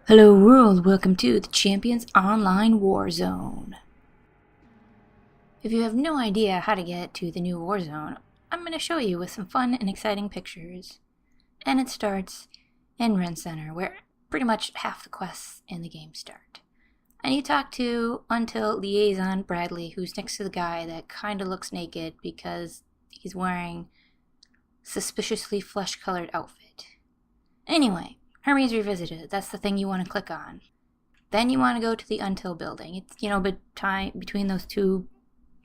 Hello world, welcome to the Champions Online Warzone. If you have no idea how to get to the new Warzone, I'm going to show you with some fun and exciting pictures. And it starts in Ren Center, where pretty much half the quests in the game start. And you talk to Untitled Liaison Bradley, who's next to the guy that kinda looks naked because he's wearing suspiciously flesh-colored outfit. Anyway, Hermes Revisited, that's the thing you want to click on. Then you want to go to the Until building. It's, between those two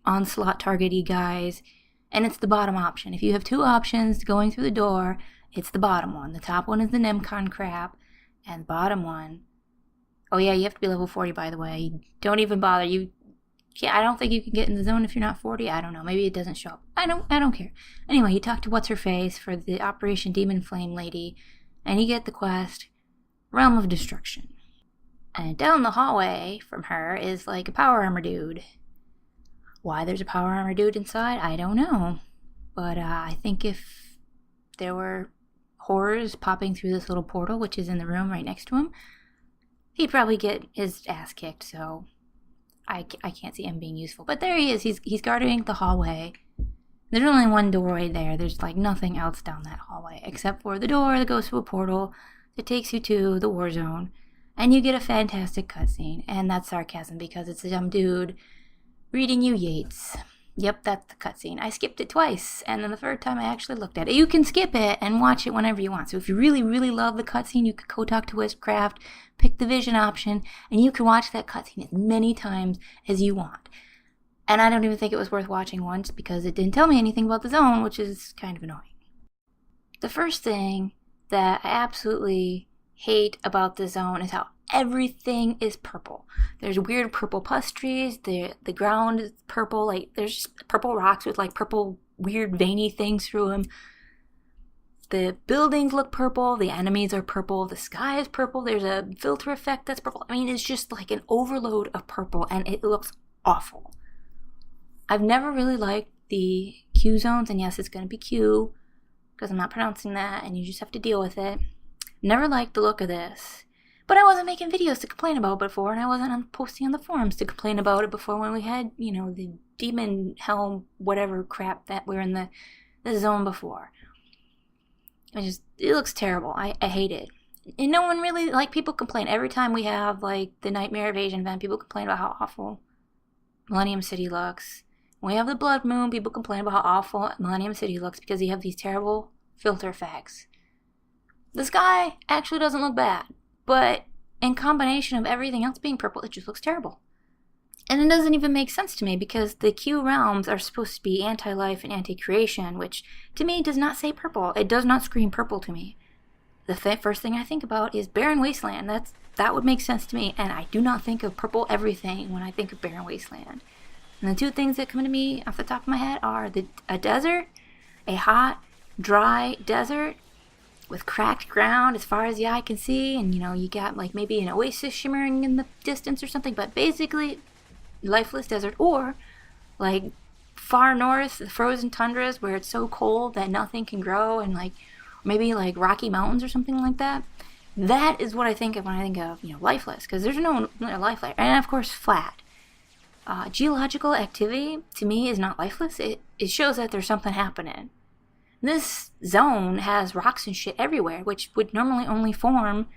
onslaught targety guys, and it's the bottom option. If you have two options going through the door, it's the bottom one. The top one is the Nemcon crap, and the bottom one, oh yeah, you have to be level 40 by the way. Don't even bother. I don't think you can get in the zone if you're not 40. I don't know. Maybe it doesn't show up. I don't care. Anyway, you talk to What's-Her-Face for the Operation Demon Flame Lady, and you get the quest, Realm of Destruction. And down the hallway from her is like a power armor dude. Why there's a power armor dude inside, I don't know. But I think if there were horrors popping through this little portal, which is in the room right next to him, he'd probably get his ass kicked, so I can't see him being useful. But there he is, he's guarding the hallway. There's only one doorway there. There's like nothing else down that hallway except for the door that goes to a portal that takes you to the war zone. And you get a fantastic cutscene. And that's sarcasm because it's a dumb dude reading you Yeats. Yep, that's the cutscene. I skipped it twice. And then the third time I actually looked at it. You can skip it and watch it whenever you want. So if you really, really love the cutscene, you could go talk to Wizcraft, pick the vision option, and you can watch that cutscene as many times as you want. And I don't even think it was worth watching once because it didn't tell me anything about the zone, which is kind of annoying. The first thing that I absolutely hate about the zone is how everything is purple. There's weird purple pus trees, the ground is purple, like there's just purple rocks with like purple weird veiny things through them. The buildings look purple, the enemies are purple, the sky is purple, there's a filter effect that's purple. I mean, it's just like an overload of purple and it looks awful. I've never really liked the Q zones, and yes, it's going to be Q, because I'm not pronouncing that, and you just have to deal with it. Never liked the look of this, but I wasn't making videos to complain about it before, and I wasn't posting on the forums to complain about it before when we had, the demon helm, whatever crap that we were in the zone before. It looks terrible. I hate it. And no one really, people complain. Every time we have, the Nightmare Evasion event, people complain about how awful Millennium City looks. When we have the Blood Moon, people complain about how awful Millennium City looks because you have these terrible filter effects. The sky actually doesn't look bad, but in combination of everything else being purple, it just looks terrible. And it doesn't even make sense to me because the Q realms are supposed to be anti-life and anti-creation, which to me does not say purple. It does not scream purple to me. The first thing I think about is Barren Wasteland. That would make sense to me, and I do not think of purple everything when I think of Barren Wasteland. And the two things that come to me off the top of my head are a desert, a hot, dry desert with cracked ground as far as the eye can see, and you got maybe an oasis shimmering in the distance or something, but basically lifeless desert, or far north, the frozen tundras where it's so cold that nothing can grow, and maybe Rocky Mountains or something like that. That is what I think of when I think of lifeless, because there's no life there, and of course flat. Geological activity, to me, is not lifeless. It shows that there's something happening. This zone has rocks and shit everywhere, which would normally only form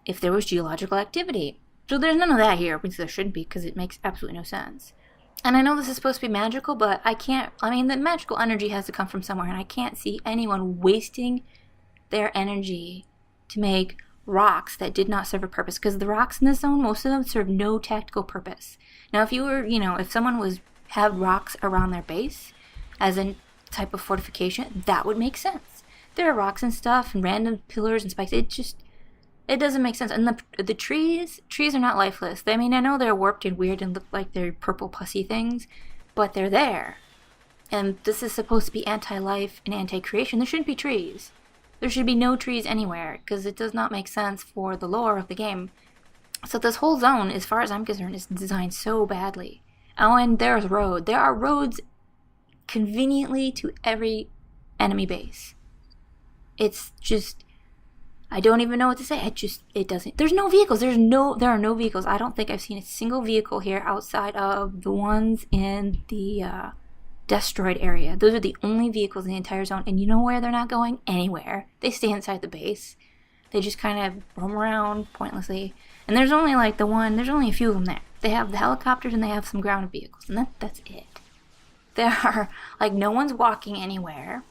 if there was geological activity. So there's none of that here, which there shouldn't be, because it makes absolutely no sense. And I know this is supposed to be magical, but the magical energy has to come from somewhere, and I can't see anyone wasting their energy to make rocks that did not serve a purpose, because the rocks in this zone, most of them serve no tactical purpose. Now, if you were, if someone had rocks around their base as a type of fortification, that would make sense. There are rocks and stuff and random pillars and spikes. It doesn't make sense. And the trees are not lifeless. I know they're warped and weird and look like they're purple pussy things, but they're there. And this is supposed to be anti-life and anti-creation. There shouldn't be trees. There should be no trees anywhere, because it does not make sense for the lore of the game. So this whole zone, as far as I'm concerned, is designed so badly. Oh, and there's road. There are roads conveniently to every enemy base. It's just, I don't even know what to say. It doesn't. There's no vehicles. There are no vehicles. I don't think I've seen a single vehicle here outside of the ones in the destroyed area. Those are the only vehicles in the entire zone. And you know where they're not going? Anywhere. They stay inside the base. They just kind of roam around pointlessly. And there's only there's only a few of them there. They have the helicopters and they have some ground vehicles. And that's it. There are, no one's walking anywhere.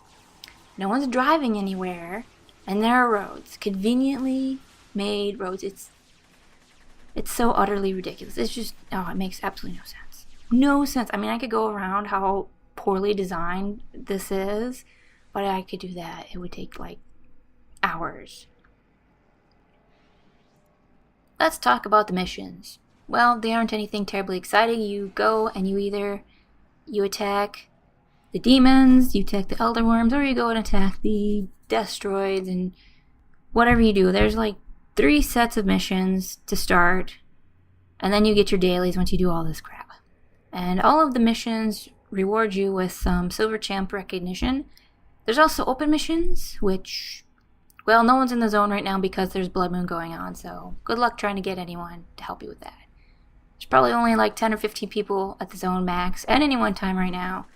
No one's driving anywhere. And there are roads. Conveniently made roads. It's so utterly ridiculous. It's just, it makes absolutely no sense. No sense. I mean, I could go around how poorly designed this is, but I could do that. It would take, hours. Let's talk about the missions. Well, they aren't anything terribly exciting. You go and you attack the demons, you attack the elder worms, or you go and attack the destroids, and whatever you do. There's 3 sets of missions to start, and then you get your dailies once you do all this crap. And all of the missions reward you with some silver champ recognition. There's also open missions, which, well, no one's in the zone right now because there's Blood Moon going on, so good luck trying to get anyone to help you with that. There's probably only 10 or 15 people at the zone max at any one time right now.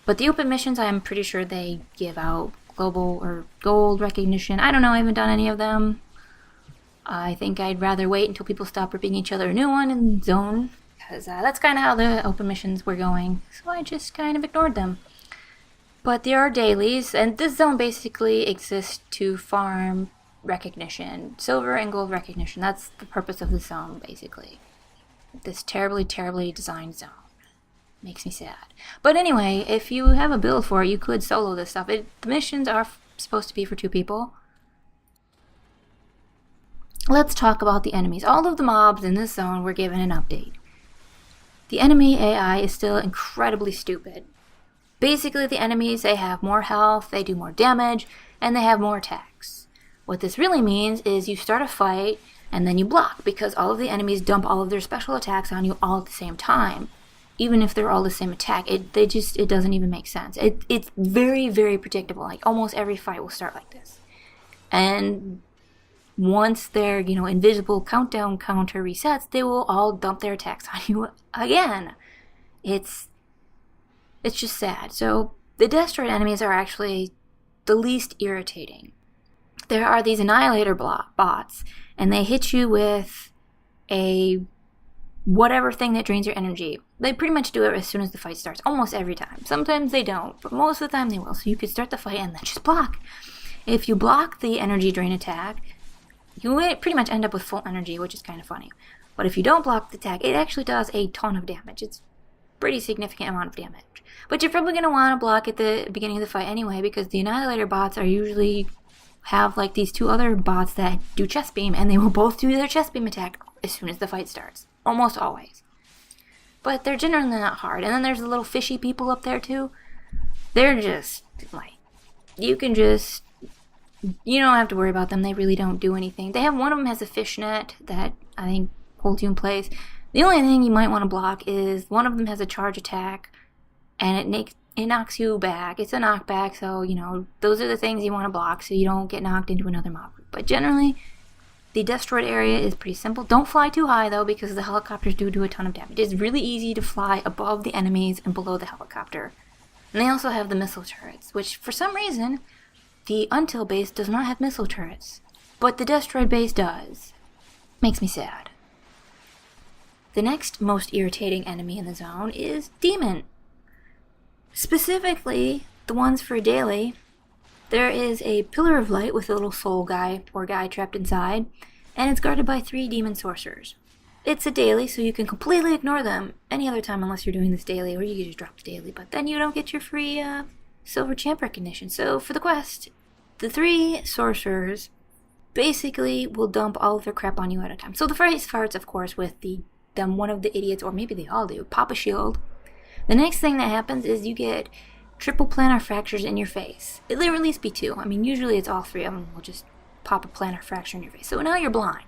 But the open missions, I'm pretty sure they give out global or gold recognition. I don't know, I haven't done any of them. I think I'd rather wait until people stop ripping each other a new one in zone, because that's kind of how the open missions were going. So I just kind of ignored them. But there are dailies, and this zone basically exists to farm recognition. Silver and gold recognition. That's the purpose of the zone, basically. This terribly, terribly designed zone. Makes me sad. But anyway, if you have a build for it, you could solo this stuff. The missions are supposed to be for 2 people. Let's talk about the enemies. All of the mobs in this zone were given an update. The enemy AI is still incredibly stupid. Basically, the enemies, they have more health, they do more damage, and they have more attacks. What this really means is you start a fight, and then you block, because all of the enemies dump all of their special attacks on you all at the same time. Even if they're all the same attack, it doesn't even make sense. It's very, very predictable. Almost every fight will start like this. And once their, invisible countdown counter resets, they will all dump their attacks on you again. It's just sad. So the destroyed enemies are actually the least irritating. There are these annihilator bots, and they hit you with a whatever thing that drains your energy. They pretty much do it as soon as the fight starts, almost every time. Sometimes they don't, but most of the time they will. So you could start the fight and then just block. If you block the energy drain attack, you pretty much end up with full energy, which is kind of funny. But if you don't block the attack, it actually does a ton of damage. It's a pretty significant amount of damage. But you're probably going to want to block at the beginning of the fight anyway, because the annihilator bots are usually have these 2 other bots that do chest beam, and they will both do their chest beam attack as soon as the fight starts. Almost always. But they're generally not hard. And then there's the little fishy people up there too. They're just you don't have to worry about them. They really don't do anything. They have one of them has a fishnet that I think holds you in place. The only thing you might want to block is one of them has a charge attack, and it knocks you back. It's a knockback, so those are the things you want to block so you don't get knocked into another mob group. But generally, the destroyed area is pretty simple. Don't fly too high though, because the helicopters do a ton of damage. It's really easy to fly above the enemies and below the helicopter. And they also have the missile turrets, which for some reason, the Untitled base does not have missile turrets. But the destroyed base does. Makes me sad. The next most irritating enemy in the zone is Demon. Specifically, the ones for daily. There is a pillar of light with a little soul guy, poor guy, trapped inside, and it's guarded by 3 demon sorcerers. It's a daily, so you can completely ignore them any other time unless you're doing this daily, or you can just drop the daily, but then you don't get your free silver champ recognition. So for the quest, the 3 sorcerers basically will dump all of their crap on you at a time. So the first starts, of course, with one of the idiots, or maybe they all do, pop a shield. The next thing that happens is you get triple planar fractures in your face. It'll at least be 2. I mean, usually it's all 3 of them will just pop a planar fracture in your face. So now you're blind.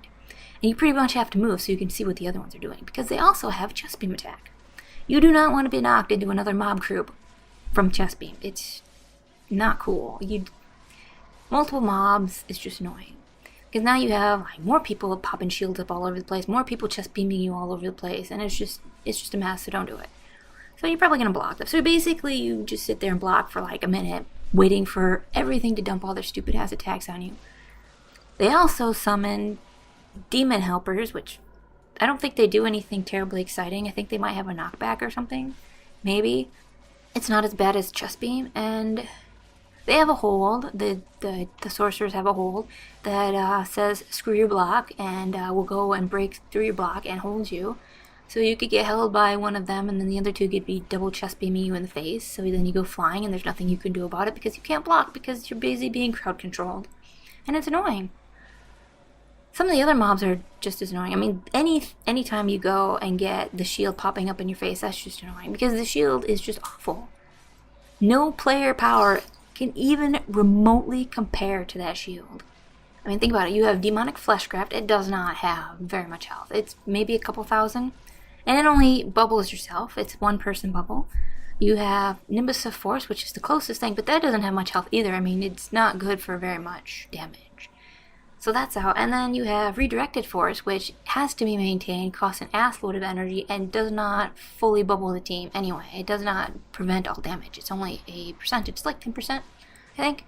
And you pretty much have to move so you can see what the other ones are doing, because they also have chest beam attack. You do not want to be knocked into another mob group from chest beam. It's not cool. Multiple mobs is just annoying. Because now you have like more people popping shields up all over the place, more people chest beaming you all over the place, and it's just a mess, so don't do it. So you're probably going to block them. So basically you just sit there and block for like a minute, waiting for everything to dump all their stupid ass attacks on you. They also summon demon helpers, which I don't think they do anything terribly exciting. I think they might have a knockback or something. Maybe. It's not as bad as chest beam, and they have a hold, the sorcerers have a hold that says screw your block, and will go and break through your block and hold you. So you could get held by one of them, and then the other two could be double chest beaming you in the face. So then you go flying, and there's nothing you can do about it because you can't block because you're busy being crowd controlled. And it's annoying. Some of the other mobs are just as annoying. I mean, any time you go and get the shield popping up in your face, that's just annoying because the shield is just awful. No player power can even remotely compare to that shield. I mean, think about it. You have Demonic Fleshcraft. It does not have very much health. It's maybe a couple thousand. And it only bubbles yourself. It's one person bubble. You have Nimbus of Force, which is the closest thing, but that doesn't have much health either. I mean, it's not good for very much damage. So that's out. And then you have Redirected Force, which has to be maintained, costs an assload of energy, and does not fully bubble the team anyway. It does not prevent all damage. It's only a percentage. It's like 10%, I think.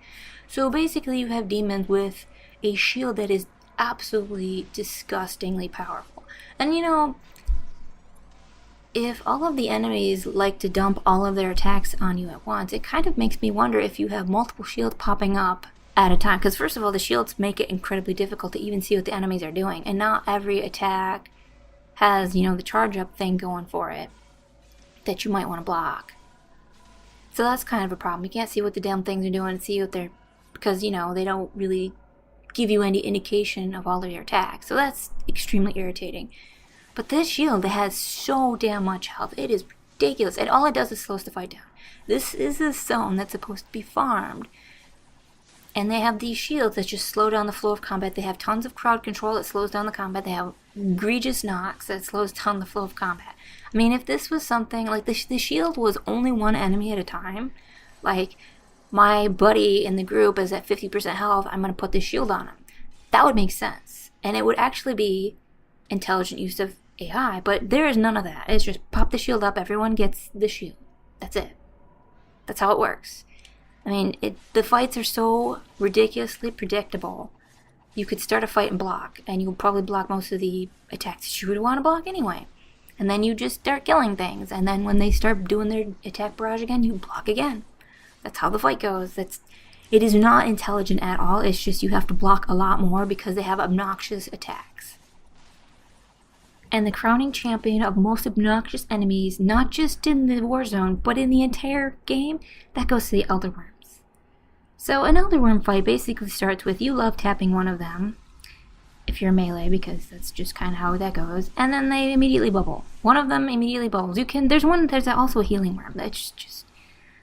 So basically you have demons with a shield that is absolutely disgustingly powerful. And you know, if all of the enemies like to dump all of their attacks on you at once, it kind of makes me wonder if you have multiple shields popping up at a time. Because first of all, the shields make it incredibly difficult to even see what the enemies are doing. And not every attack has, you know, the charge up thing going for it that you might want to block. So that's kind of a problem. You can't see what the damn things are doing, see what they're... because, you know, they don't really give you any indication of all of your attacks. So that's extremely irritating. But this shield, it has so damn much health. It is ridiculous. And all it does is slows the fight down. This is a zone that's supposed to be farmed. And they have these shields that just slow down the flow of combat. They have tons of crowd control that slows down the combat. They have egregious knocks that slows down the flow of combat. I mean, if this was something, like the shield was only one enemy at a time, like my buddy in the group is at 50% health, I'm going to put this shield on him. That would make sense. And it would actually be intelligent use of AI, but there is none of that. It's just pop the shield up, everyone gets the shield. That's it. That's how it works. I mean, the fights are so ridiculously predictable. You could start a fight and block, and you'll probably block most of the attacks that you would want to block anyway. And then you just start killing things, and then when they start doing their attack barrage again, you block again. That's how the fight goes. It is not intelligent at all. It's just you have to block a lot more because they have obnoxious attacks. And the crowning champion of most obnoxious enemies, not just in the Warzone, but in the entire game, that goes to the Elder Worms. So an Elder Worm fight basically starts with you love tapping one of them, if you're melee, because that's just kind of how that goes, and then they immediately bubble. One of them immediately bubbles. There's also a healing worm. That's just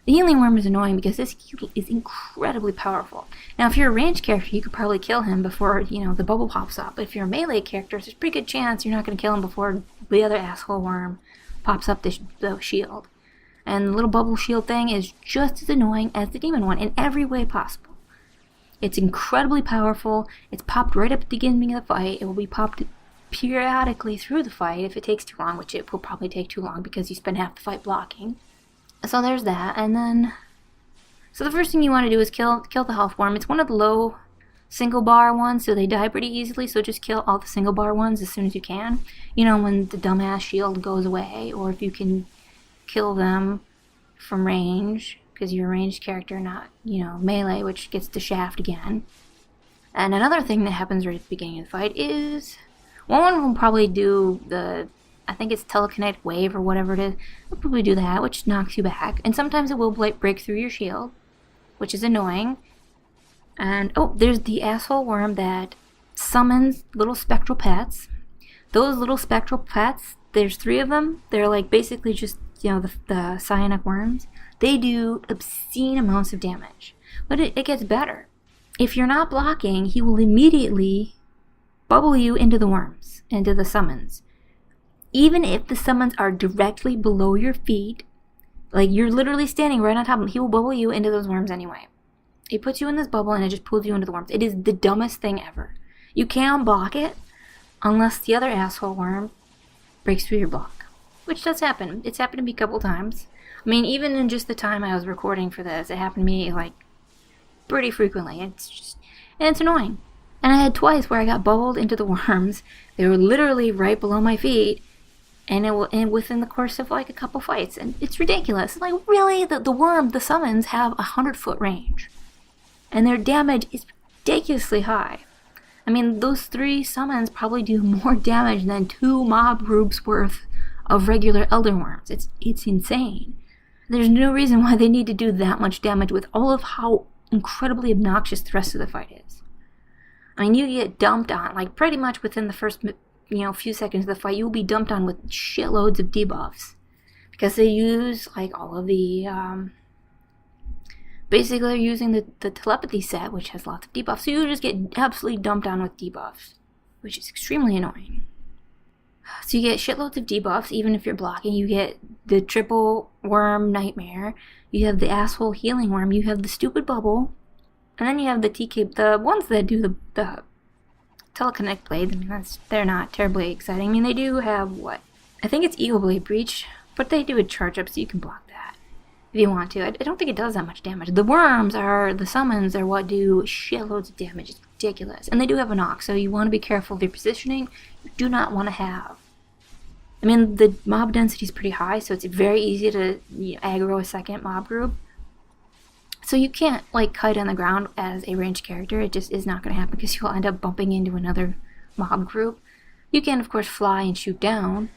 the healing worm is annoying because this heal is incredibly powerful. Now, if you're a ranged character, you could probably kill him before, you know, the bubble pops up. But if you're a melee character, there's a pretty good chance you're not going to kill him before the other asshole worm pops up the shield. And the little bubble shield thing is just as annoying as the demon one in every way possible. It's incredibly powerful. It's popped right up at the beginning of the fight. It will be popped periodically through the fight if it takes too long, which it will probably take too long because you spend half the fight blocking. So there's that, and then... So the first thing you want to do is kill the health worm. It's one of the low single bar ones, so they die pretty easily, so just kill all the single bar ones as soon as you can. You know, when the dumbass shield goes away, or if you can kill them from range, because you're a ranged character, not, you know, melee, which gets the shaft again. And another thing that happens right at the beginning of the fight is... One will probably do the... I think it's telekinetic wave or whatever it is. It'll probably do that, which knocks you back. And sometimes it will break through your shield, which is annoying. And, oh, there's the asshole worm that summons little spectral pets. Those little spectral pets, there's 3 of them. They're like basically just, you know, the psionic worms. They do obscene amounts of damage. But it gets better. If you're not blocking, he will immediately bubble you into the worms, into the summons. Even if the summons are directly below your feet, like you're literally standing right on top of him, he will bubble you into those worms anyway. He puts you in this bubble and it just pulls you into the worms. It is the dumbest thing ever. You can block it, unless the other asshole worm breaks through your block, which does happen. It's happened to me a couple times. I mean, even in just the time I was recording for this, it happened to me, like, pretty frequently. And it's annoying. And I had twice where I got bubbled into the worms. They were literally right below my feet, and within the course of, like, a couple fights. And it's ridiculous. Like, really, the summons have 100-foot range. And their damage is ridiculously high. I mean, those 3 summons probably do more damage than 2 mob groups worth of regular Elder Worms. It's insane. There's no reason why they need to do that much damage with all of how incredibly obnoxious the rest of the fight is. I mean, you get dumped on, like, pretty much within the first, few seconds of the fight, you'll be dumped on with shitloads of debuffs. Because they use, like, all of the, basically they're using the telepathy set, which has lots of debuffs, so you just get absolutely dumped on with debuffs, which is extremely annoying. So you get shitloads of debuffs, even if you're blocking. You get the triple worm nightmare, you have the asshole healing worm, you have the stupid bubble, and then you have the TK, the ones that do the teleconnect blades. I mean, they're not terribly exciting. I mean, they do have, I think it's Eagle Blade Breach, but they do a charge up, so you can block that if you want to. I don't think it does that much damage. The summons are what do shitloads of damage. It's ridiculous. And they do have a knock, so you want to be careful of your positioning. You do not want to have. I mean, the mob density is pretty high, so it's very easy to aggro a second mob group. So you can't, like, kite on the ground as a ranged character. It just is not going to happen because you'll end up bumping into another mob group. You can, of course, fly and shoot down.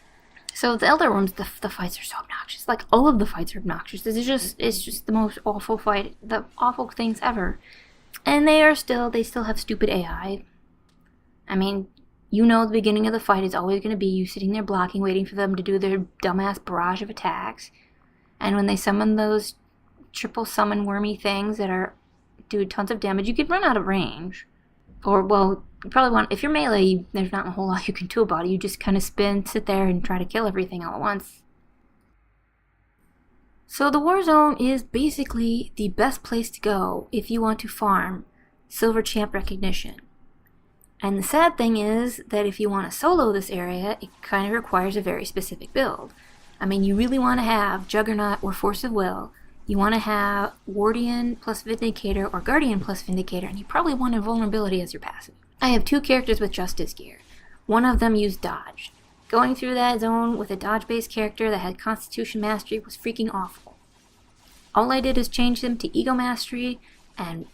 So the Elder Worms, the fights are so obnoxious. Like, all of the fights are obnoxious. It's just the most awful fight, the awful things ever. And they still have stupid AI. I mean, the beginning of the fight is always going to be you sitting there blocking, waiting for them to do their dumbass barrage of attacks. And when they summon those triple summon wormy things that do tons of damage, you could run out of range. Or, well, you probably want, if you're melee, there's not a whole lot you can do about it. You just kind of sit there and try to kill everything all at once. So the Warzone is basically the best place to go if you want to farm Silver Champ recognition. And the sad thing is that if you want to solo this area, it kind of requires a very specific build. I mean, you really want to have Juggernaut or Force of Will. You want to have Wardian plus Vindicator or Guardian plus Vindicator, and you probably want Invulnerability as your passive. I have 2 characters with Justice gear. One of them used Dodge. Going through that zone with a dodge-based character that had Constitution Mastery was freaking awful. All I did is change them to Ego Mastery and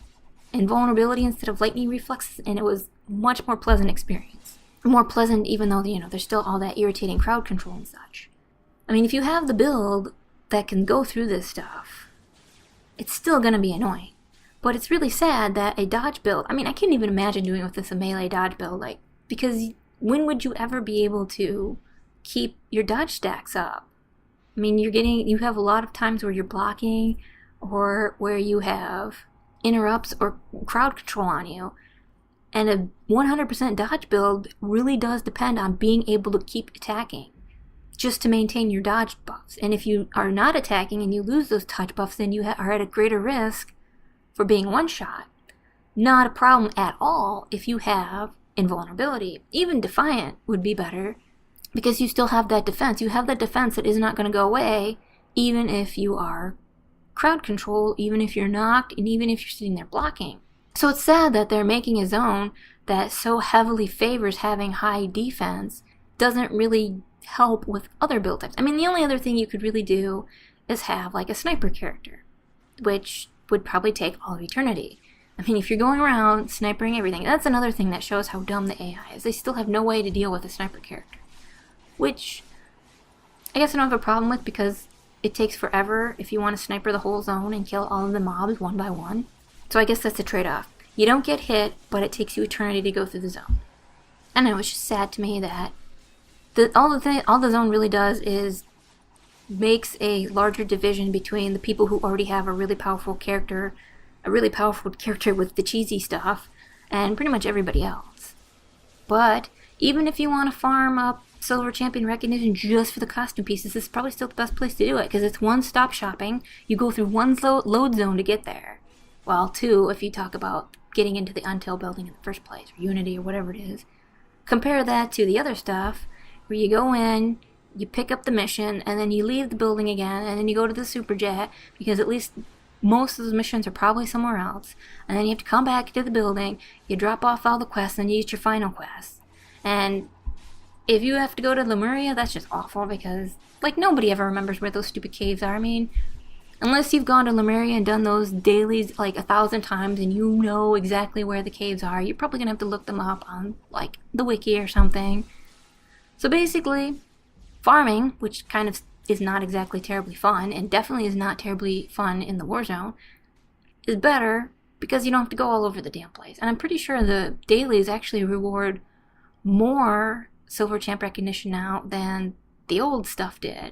Invulnerability instead of Lightning Reflexes, and it was a much more pleasant experience. More pleasant even though, there's still all that irritating crowd control and such. I mean, if you have the build that can go through this stuff, it's still going to be annoying. But it's really sad that a dodge build, I mean, I can't even imagine doing with this a melee dodge build, because when would you ever be able to keep your dodge stacks up? I mean, you have a lot of times where you're blocking, or where you have interrupts or crowd control on you. And a 100% dodge build really does depend on being able to keep attacking, just to maintain your dodge buffs. And if you are not attacking and you lose those touch buffs, then you are at a greater risk for being one-shot. Not a problem at all if you have invulnerability. Even Defiant would be better, because you still have that defense. You have that defense that is not going to go away, even if you are crowd control, even if you're knocked, and even if you're sitting there blocking. So it's sad that they're making a zone that so heavily favors having high defense doesn't really help with other build types. I mean, the only other thing you could really do is have like a sniper character, which would probably take all of eternity. I mean, if you're going around snipering everything, that's another thing that shows how dumb the AI is. They still have no way to deal with a sniper character, which I guess I don't have a problem with, because it takes forever if you want to sniper the whole zone and kill all of the mobs one by one. So I guess that's a trade-off. You don't get hit, but it takes you eternity to go through the zone. I know, it's just sad to me that all the zone really does is makes a larger division between the people who already have a really powerful character with the cheesy stuff, and pretty much everybody else. But even if you want to farm up Silver Champion recognition just for the costume pieces, this is probably still the best place to do it, because it's one-stop shopping. You go through one load zone to get there. Well, 2 if you talk about getting into the Untitled building in the first place, or Unity, or whatever it is. Compare that to the other stuff, where you go in, you pick up the mission, and then you leave the building again, and then you go to the superjet, because at least most of those missions are probably somewhere else, and then you have to come back to the building, you drop off all the quests, and you get your final quest. And if you have to go to Lemuria, that's just awful, because, like, nobody ever remembers where those stupid caves are. I mean, unless you've gone to Lemuria and done those dailies like 1,000 times and you know exactly where the caves are, you're probably gonna have to look them up on, like, the wiki or something. So basically, farming, which kind of is not exactly terribly fun, and definitely is not terribly fun in the Warzone, is better because you don't have to go all over the damn place. And I'm pretty sure the dailies actually reward more silver champ recognition now than the old stuff did.